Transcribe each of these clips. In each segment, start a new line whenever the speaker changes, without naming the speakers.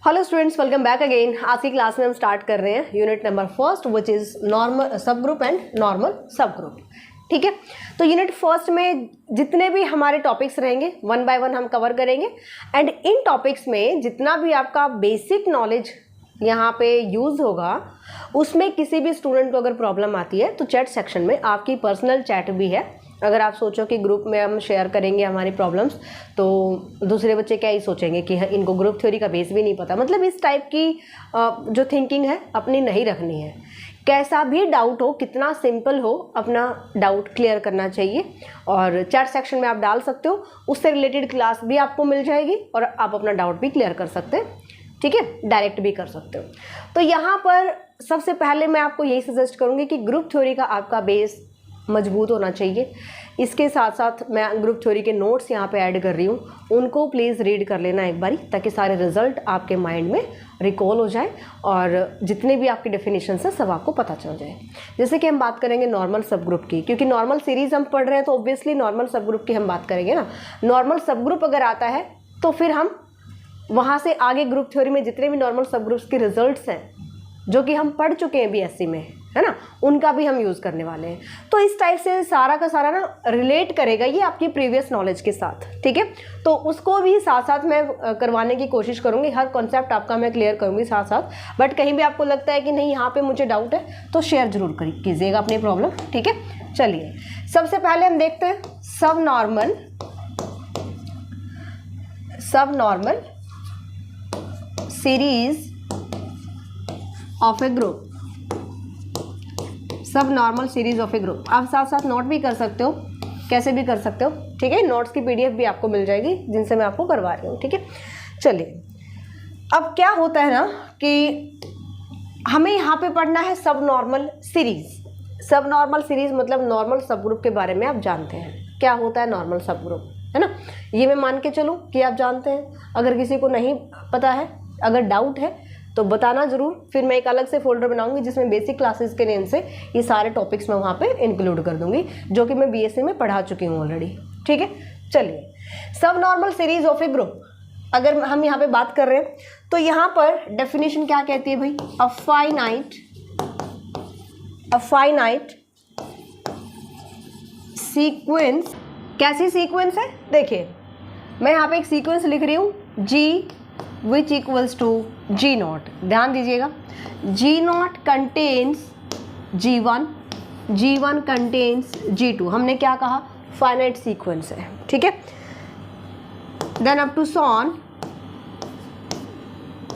Hello students, welcome back again. आज की class में हम स्टार्ट कर रहे हैं unit number first which is normal सब ग्रुप एंड नॉर्मल सब ग्रुप। ठीक है, तो यूनिट फर्स्ट में जितने भी हमारे टॉपिक्स रहेंगे वन बाय वन हम कवर करेंगे एंड इन टॉपिक्स में जितना भी आपका बेसिक नॉलेज यहाँ पे यूज़ होगा उसमें किसी भी स्टूडेंट को अगर प्रॉब्लम आती है तो चैट सेक्शन में आपकी पर्सनल चैट भी है। अगर आप सोचो कि ग्रुप में हम शेयर करेंगे हमारी प्रॉब्लम्स तो दूसरे बच्चे क्या ही सोचेंगे कि इनको ग्रुप थ्योरी का बेस भी नहीं पता। मतलब इस टाइप की जो थिंकिंग है अपनी नहीं रखनी है। कैसा भी डाउट हो, कितना सिंपल हो, अपना डाउट क्लियर करना चाहिए और चैट सेक्शन में आप डाल सकते हो। उससे रिलेटेड क्लास भी आपको मिल जाएगी और आप अपना डाउट भी क्लियर कर सकते हैं। ठीक है, डायरेक्ट भी कर सकते हो। तो यहाँ पर सबसे पहले मैं आपको यही सजेस्ट करूँगी कि ग्रुप थ्योरी का आपका बेस मजबूत होना चाहिए। इसके साथ साथ मैं ग्रुप थ्योरी के नोट्स यहाँ पे ऐड कर रही हूँ, उनको प्लीज़ रीड कर लेना एक बारी ताकि सारे रिजल्ट आपके माइंड में रिकॉल हो जाए और जितने भी आपकी डेफिनेशन है सब आपको पता चल जाए। जैसे कि हम बात करेंगे नॉर्मल सब ग्रुप की, क्योंकि नॉर्मल सीरीज़ हम पढ़ रहे हैं तो ऑब्वियसली नॉर्मल सब ग्रुप की हम बात करेंगे ना। नॉर्मल सब ग्रुप अगर आता है तो फिर हम वहाँ से आगे ग्रुप थ्योरी में जितने भी नॉर्मल सब ग्रुप्स के रिजल्ट्स हैं जो कि हम पढ़ चुके हैं बीएससी में, है ना, उनका भी हम यूज़ करने वाले हैं। तो इस टाइप से सारा का सारा ना रिलेट करेगा ये आपकी प्रीवियस नॉलेज के साथ। ठीक है, तो उसको भी साथ साथ मैं करवाने की कोशिश करूँगी। हर कॉन्सेप्ट आपका मैं क्लियर करूँगी साथ साथ। बट कहीं भी आपको लगता है कि नहीं यहाँ पे मुझे डाउट है तो शेयर जरूर कीजिएगा अपनी प्रॉब्लम। ठीक है, चलिए सबसे पहले हम देखते हैं subnormal series of a group. Subnormal series of a group आप साथ साथ नोट भी कर सकते हो, कैसे भी कर सकते हो। ठीक है, नोट्स की पीडीएफ भी आपको मिल जाएगी जिनसे मैं आपको करवा रही हूँ। ठीक है, चलिए अब क्या होता है ना कि हमें यहाँ पे पढ़ना है सब नॉर्मल सीरीज। सब नॉर्मल सीरीज मतलब नॉर्मल सब ग्रुप के बारे में आप जानते हैं क्या होता है नॉर्मल सब ग्रुप, है ना। ये मैं मान के चलूँ कि आप जानते हैं। अगर किसी को नहीं पता है, अगर डाउट है तो बताना ज़रूर। फिर मैं एक अलग से फोल्डर बनाऊंगी जिसमें बेसिक क्लासेस के नेम से ये सारे टॉपिक्स मैं वहाँ पे इंक्लूड कर दूंगी जो कि मैं बीएससी में पढ़ा चुकी हूँ ऑलरेडी। ठीक है, चलिए सब normal series of a group अगर हम यहाँ पे बात कर रहे हैं तो यहाँ पर डेफिनेशन क्या कहती है भाई, अ फाइनाइट सीक्वेंस। कैसी सीक्वेंस है, देखिए मैं यहाँ पे एक सीक्वेंस लिख रही हूँ G which equals to G naught. ध्यान दीजिएगा, जी not contains G1, G1 contains G2। हमने क्या कहा, फाइनाइट सीक्वेंस है। ठीक है, then up to sworn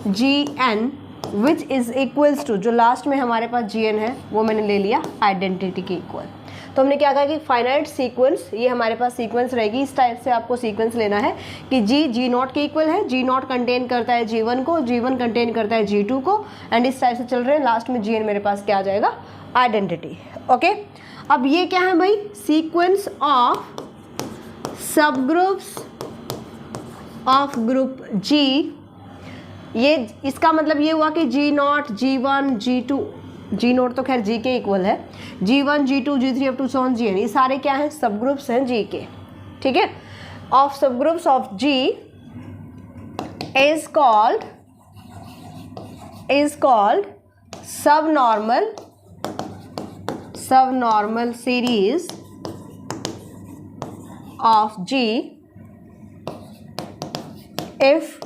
Gn which is equals to, जो लास्ट में हमारे पास Gn है वो मैंने ले लिया आइडेंटिटी के इक्वल। तो हमने क्या कहा कि फाइनाइट सीक्वेंस, ये हमारे पास सीक्वेंस रहेगी। इस टाइप से आपको सीक्वेंस लेना है कि जी नॉट के इक्वल है, जी नॉट कंटेन करता है G1 को, G1 कंटेन करता है G2 को एंड इस टाइप से चल रहे हैं। लास्ट में Gn मेरे पास क्या आ जाएगा, आइडेंटिटी। ओके, अब ये क्या है भाई, sequence of subgroups of group G। ये इसका मतलब ये हुआ कि जी not, G1, G2, ji note तो खैर जी के इक्वल है, G1, G2, G3 up to sworn Gn, ये सारे क्या हैं, सब ग्रुप्स हैं जी के। ठीक है, of subgroups of G is called subnormal series of G if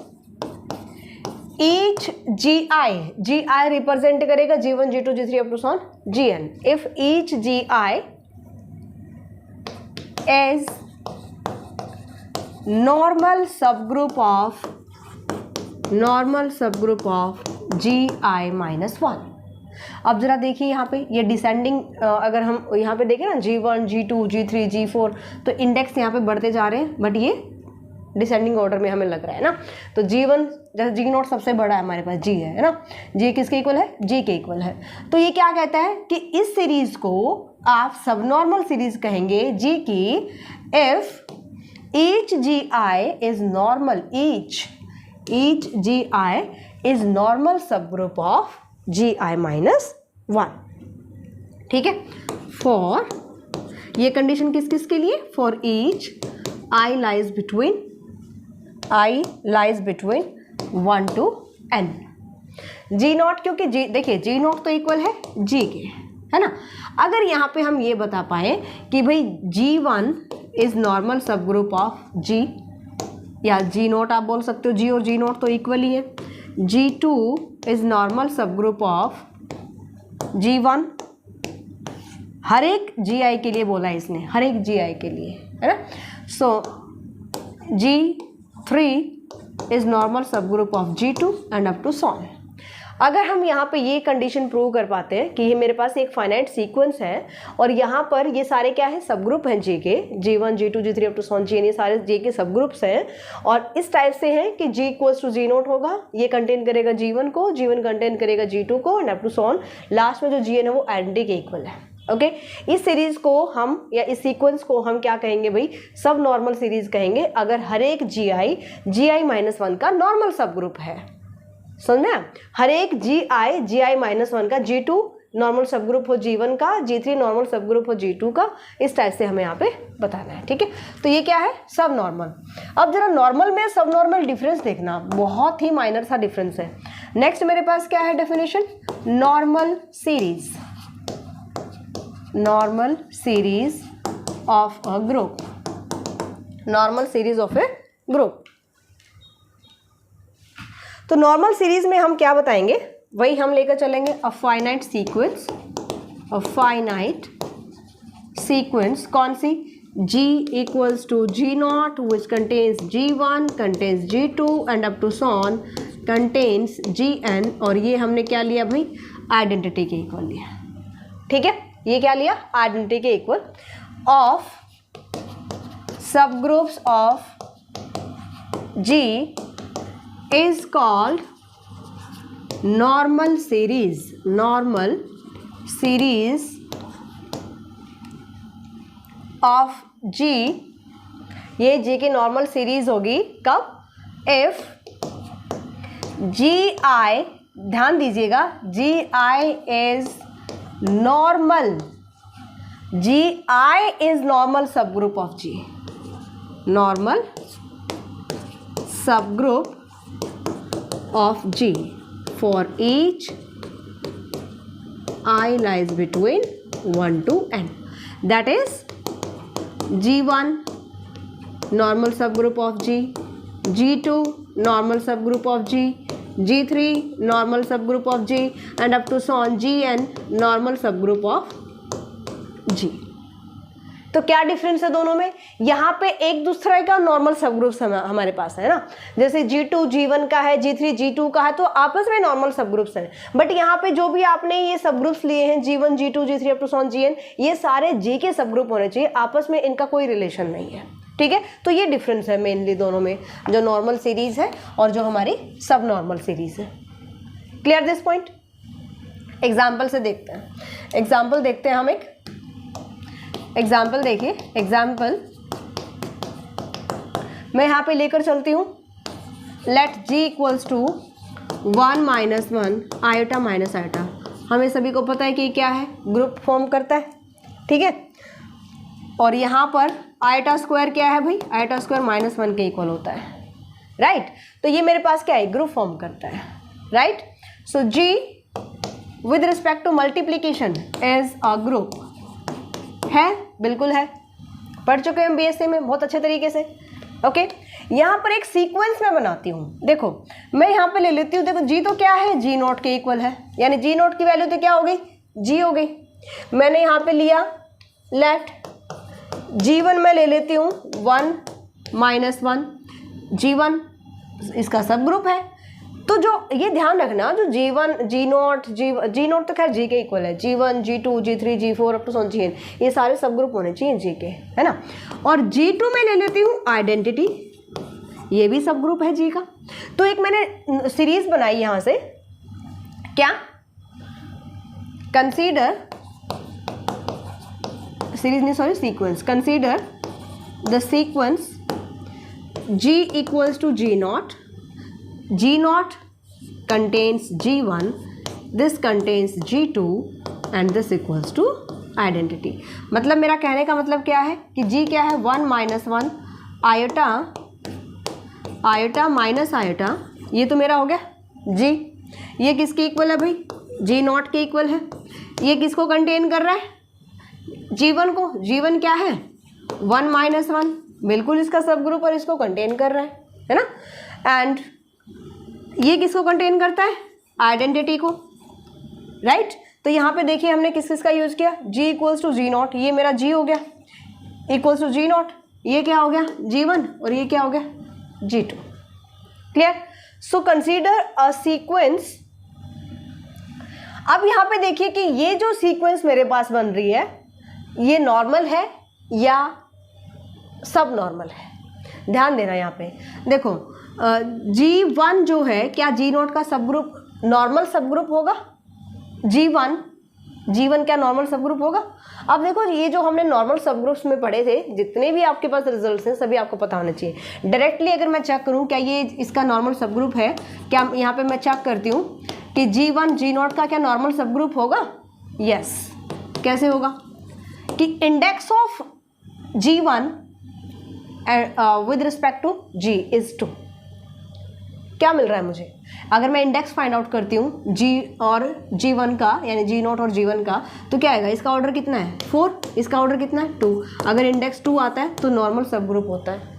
each gi represent करेगा G1, G2, G3 up to sworn Gn। If each gi is normal subgroup of gi minus 1। अब जरा देखिए यहाँ पे ये descending, अगर हम यहाँ पे देखें ना G1, G2, G3, G4 तो इंडेक्स यहाँ पे बढ़ते जा रहे हैं बट ये डिसेंडिंग ऑर्डर में हमें लग रहा है ना। तो G1 जैसे G नोट सबसे बड़ा है हमारे पास G है ना, G किसके इक्वल है, G के इक्वल है। तो ये क्या कहता है कि इस सीरीज को आप सब नॉर्मल सीरीज कहेंगे G की if each gi is normal, each gi is normal subgroup of gi minus 1। ठीक है, फॉर, ये कंडीशन किस किस के लिए, for each I lies between 1 to n. G naught क्योंकि जी देखिए जी नॉट तो इक्वल है जी के, है ना। अगर यहाँ पे हम ये बता पाए कि भाई G1 is normal subgroup of G, या जी नॉट आप बोल सकते हो, जी और जी नॉट तो इक्वल ही है। G2 is normal subgroup of G1, हर एक GI के लिए बोला है इसने, हर एक GI के लिए, है ना। So G3 is normal subgroup of G2 and up to so on. अगर हम यहाँ पे ये कंडीशन प्रूव कर पाते हैं कि ये मेरे पास एक फाइनाइट सीक्वेंस है और यहाँ पर ये सारे क्या है, सब ग्रुप हैं जी के, G1 G2 G3 up to sworn Gn, ये सारे जी के सब ग्रुप्स हैं और इस टाइप से हैं कि G equals to G naught होगा, ये कंटेन करेगा G1 को, G1 कंटेन करेगा G2 को and up to so on, last में जो Gn है वो आइडेंटिटी के इक्वल है। ओके इस सीरीज को हम या इस सीक्वेंस को हम क्या कहेंगे भाई, सब नॉर्मल सीरीज कहेंगे अगर हर एक GI का नॉर्मल सब ग्रुप है। समझ में, हर एक GI का G2 नॉर्मल सब ग्रुप हो G1 का, G3 नॉर्मल सब ग्रुप हो G2 का, इस टाइप से हमें यहाँ पे बताना है। ठीक है, तो ये क्या है, सब नॉर्मल। अब जरा नॉर्मल में सब नॉर्मल डिफरेंस देखना, बहुत ही माइनर सा डिफरेंस है। नेक्स्ट मेरे पास क्या है definition, normal series, normal series of a group, normal series of a group. तो नॉर्मल सीरीज में हम क्या बताएंगे, वही हम लेकर चलेंगे a finite sequence, a finite sequence कौन सी, G equals to G naught which contains G1 contains G2 and up to so on contains Gn, और ये हमने क्या लिया भाई, आइडेंटिटी के इक्वल लिया। ठीक है, ये क्या लिया, आइडेंटिटी के equal of subgroups of G is called normal series, normal series of G, ये G की नॉर्मल सीरीज होगी कब, if GI, ध्यान दीजिएगा, GI is normal, GI is normal subgroup of G, normal subgroup of G for each I lies between 1 to n, that is G1 normal subgroup of G, G2 normal subgroup of G, G3 normal subgroup of G and up to so on Gn normal subgroup of G। तो क्या difference है दोनों में, यहाँ पे एक दूसरे का नॉर्मल सब ग्रुप्स हमारे पास है ना, जैसे G2 G1 का है, G3 G2 का है, तो आपस में नॉर्मल सब ग्रुप्स हैं। बट यहाँ पे जो भी आपने ये सब ग्रुप्स लिए हैं G1 G2 G3 up to sworn Gn, ये सारे G के सब ग्रुप होने चाहिए, आपस में इनका कोई रिलेशन नहीं है। ठीक है, तो ये डिफरेंस है मेनली दोनों में, जो नॉर्मल सीरीज है और जो हमारी सब नॉर्मल सीरीज है। क्लियर दिस पॉइंट, एग्जाम्पल से देखते हैं, एग्जाम्पल देखते हैं हम एक एग्जाम्पल। देखिए एग्जाम्पल मैं यहाँ पे लेकर चलती हूँ, let G equals to 1 - 1 iota minus iota, हमें सभी को पता है कि क्या है, ग्रुप फॉर्म करता है। ठीक है, और यहाँ पर आयोटा स्क्वायर क्या है भाई, आयोटा स्क्वायर -1 के इक्वल होता है, राइट। तो ये मेरे पास क्या है, ग्रुप फॉर्म करता है, right. So G with respect to multiplication is a group, है, बिल्कुल है, पढ़ चुके हैं BSc में बहुत अच्छे तरीके से। ओके, यहाँ पर एक सीक्वेंस में बनाती हूँ, देखो मैं यहाँ पे ले लेती हूँ, देखो G तो क्या है, G नॉट के इक्वल है, यानी G नॉट की वैल्यू तो क्या हो गई, G हो गई। मैंने यहाँ पे लिया लेट G1 में ले लेती हूँ 1 - 1 G1 इसका सब ग्रुप है। तो जो ये ध्यान रखना, जो G1 G नॉट तो खैर G के इक्वल है, G1 G2 G3 G4 up to sworn Gn, ये सारे सब ग्रुप होने चाहिए G के, है ना। और G2 में ले लेती हूँ आइडेंटिटी, ये भी सब ग्रुप है G का। तो एक मैंने सीरीज बनाई यहाँ से, क्या, कंसीडर सीरीज नहीं sorry sequence, consider the sequence G equals to G naught, G naught contains G1, this contains G2 and this equals to identity। मतलब मेरा कहने का मतलब क्या है कि G क्या है, 1 - 1 आयोटा आयोटा माइनस आयोटा, ये तो मेरा हो गया जी, ये किसके इक्वल है भाई, जी नॉट के इक्वल है। ये किसको कंटेन कर रहा है, G1 को। G1 क्या है, 1 - 1, बिल्कुल इसका सब ग्रुप और इसको कंटेन कर रहा है ना। एंड ये किसको कंटेन करता है, आइडेंटिटी को, राइट। तो यहाँ पे देखिए हमने किस किस का यूज किया, G = G0, ये मेरा G हो गया, इक्वल्स टू G0, ये क्या हो गया G1 और ये क्या हो गया G2। Clear. So consider a sequence. अब यहाँ पे देखिए कि ये जो सीक्वेंस मेरे पास बन रही है ये नॉर्मल है या सब नॉर्मल है। ध्यान देना यहाँ पे देखो, G1 जो है क्या G0 का सब ग्रुप, नॉर्मल सब ग्रुप होगा। G1 क्या नॉर्मल सब ग्रुप होगा। अब देखो ये जो हमने नॉर्मल सब ग्रुप्स में पढ़े थे, जितने भी आपके पास रिजल्ट्स हैं सभी आपको पता होना चाहिए। डायरेक्टली अगर मैं चेक करूं क्या ये इसका नॉर्मल सब ग्रुप है, क्या यहाँ पे मैं चेक करती हूँ कि G1 G0 का क्या नॉर्मल सब ग्रुप होगा। यस, कैसे होगा कि index of G1 with respect to G is 2। क्या मिल रहा है मुझे, अगर मैं इंडेक्स फाइंड आउट करती हूँ G और G1 का, यानी G0 और G1 का, तो क्या आएगा, इसका ऑर्डर कितना है 4, इसका ऑर्डर कितना है 2। अगर इंडेक्स 2 आता है तो नॉर्मल सब ग्रुप होता है।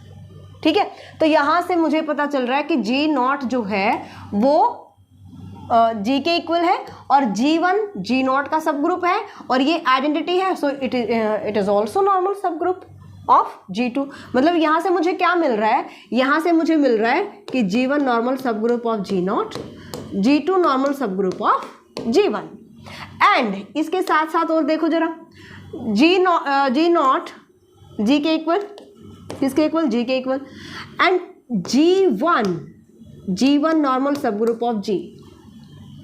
ठीक है, तो यहाँ से मुझे पता चल रहा है कि G0 जो है वो G के इक्वल है और G1 G0 का सब ग्रुप है और ये आइडेंटिटी है, so it is also normal subgroup of G2। मतलब यहाँ से मुझे क्या मिल रहा है, यहाँ से मुझे मिल रहा है कि G1 normal subgroup of G0, G2 normal subgroup of G1। And इसके साथ साथ और देखो जरा, G0 G के इक्वल, किसके इक्वल, G के equal. And G1 normal subgroup of G,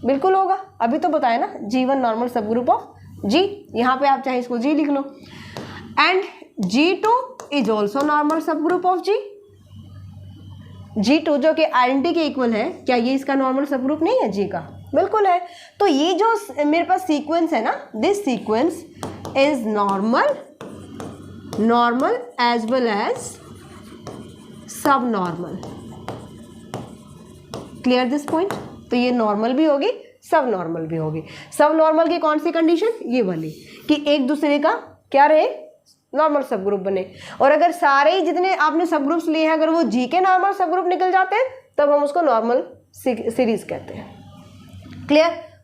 बिल्कुल होगा, अभी तो बताया ना, G1 normal subgroup of G। यहाँ पे आप चाहे इसको G लिख लो। And G2 is also normal subgroup of G। G2 जो कि आइडेंटिटी के इक्वल है, क्या ये इसका नॉर्मल सब ग्रुप नहीं है G का, बिल्कुल है। तो ये जो मेरे पास सीक्वेंस है ना, this sequence is normal as well as subnormal. Clear this point. तो ये नॉर्मल भी होगी, सब नॉर्मल भी होगी। सब नॉर्मल की कौन सी कंडीशन, ये वाली कि एक दूसरे का क्या रहे, नॉर्मल सब ग्रुप बने। और अगर सारे ही जितने आपने सब ग्रुप्स लिए हैं अगर वो G के नॉर्मल सब ग्रुप निकल जाते हैं तब हम उसको नॉर्मल सीरीज कहते हैं। क्लियर।